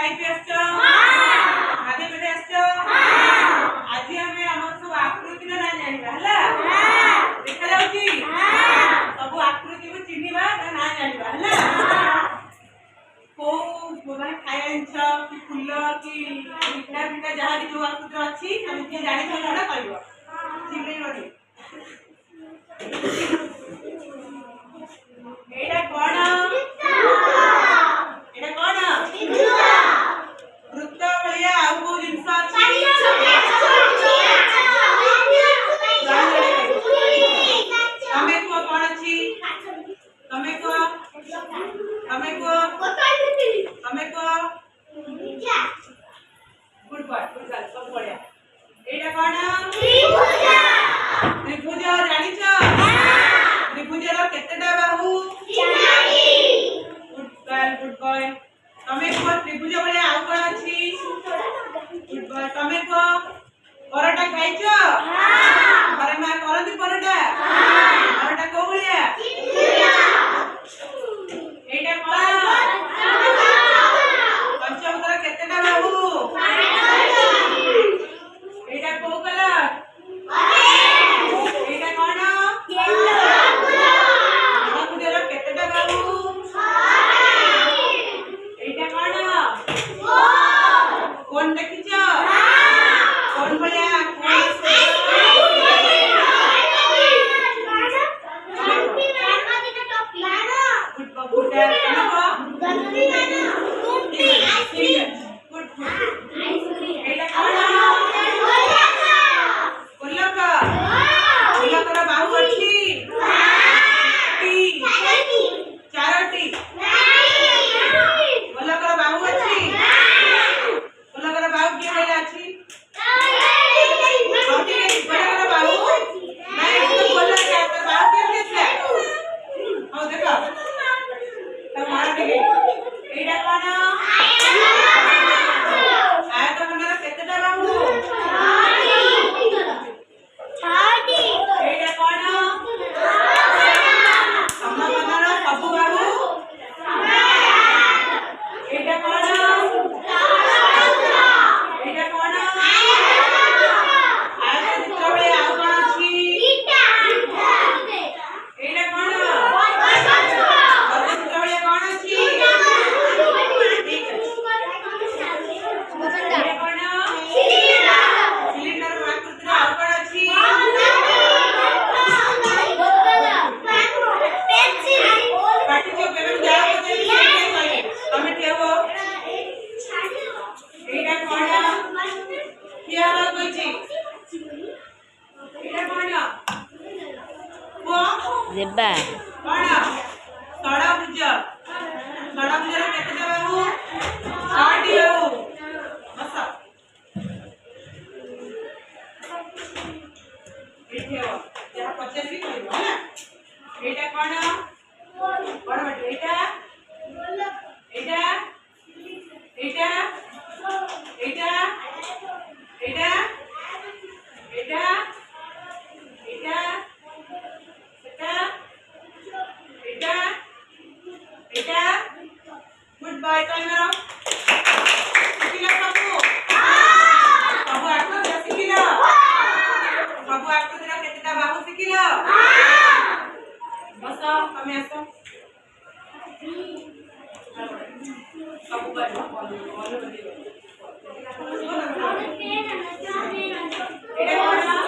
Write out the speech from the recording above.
ଖାଇ ପିଇ ଆସିଛ? ଗାଧେଇ ପାଧେଇ ଆସିଛ? ଆଜି ଆମେ ଆମର ସବୁ ଆକୃତିର ନାଁ ଜାଣିବା ହେଲା। ଦେଖାଯାଉଛି ସବୁ ଆକୃତିକୁ ଚିହ୍ନିବା, ତା ନାଁ ଜାଣିବା ହେଲା। କୋଉ ମାନେ ଖାଇବା ଜିନିଷ କି ଫୁଲ କି ପିଠା ପିଠା ଯାହା ବି ଯୋଉ ଆକୃତିର ଅଛି ତମେ କିଏ ଜାଣିଛ ସେଟା କହିବ, ଚିହ୍ନେଇବନି। ଏଇଟା କଣ? ଏଇଟା କଣ? ବୃତ୍ତ ଭଳିଆ ଆଉ କୋଉ ଜିନିଷ ଅଛି? ତମେ କୁହ କଣ ଅଛି? ତମେ କୁହ, ତମେ କୁହ, ତମେ କୁହ। ଗୁଡ ବୟ, ଗୁଡ ଗାର୍ଲ, ସବୁ ବଢିଆ। ଏଇଟା କଣ? ତ୍ରିଭୁଜ ଜାଣିଛ? ତ୍ରିଭୁଜର କେତେଟା ବାହୁ? ଗୁଡ ଗାର୍ଲ, ଗୁଡ ବୟ। ତମେ କୁହ ତ୍ରିଭୁଜ ଭଳିଆ ଆଉ କଣ ଅଛି? ଗୁଡ ବୟ। ତମେ କୁହ ପରଟା ଖାଇଛ? ଘରେ ମା କରନ୍ତି ପରଟା? ପରଟା କୋଉ ଭଳିଆ? ଏଇଟା କଣ? ପଞ୍ଚଭୂତର କେତେଟା ବାହୁ? ଏଇଟା କୋଉ କଲର? ଏଇଟା କଣ? ମହାଭୁଜର କେତେଟା ବାହୁ? ଏଇଟା କଣ? କୋନ୍ ଦେଖିଛ? କୋନ୍ ଭଳିଆ ଦେବା କଣ? ଷଡ଼ଭୁଜ। ଷଡ଼ଭୁଜର କେତେଟା ବାହୁ? 6ଟି ବାହୁ। ବସ। ଏଇଠି ହବ, ଯାହା ପଚାରିବି କହିବ ହେଲା। ଏଇଟା କଣ? ବଡ଼ ବାଟି। ଏଇଟା ଏଇଟା ଏଇଟା ଏଇଟା ଏଇଟା ଏଇଟା ଏଇଟା ଏଇଟା ଗୁଡ ବୟ। ତମର ଶିଖିଲ ସବୁ? ସବୁ ଆକୃତିର ଶିଖିଲ? ସବୁ ଆକୃତିର କେତେଟା ବାହୁ ଶିଖିଲ? ବସ, ତମେ ଆସ। ସବୁ କରିବ। ଏଇଟା କଣ?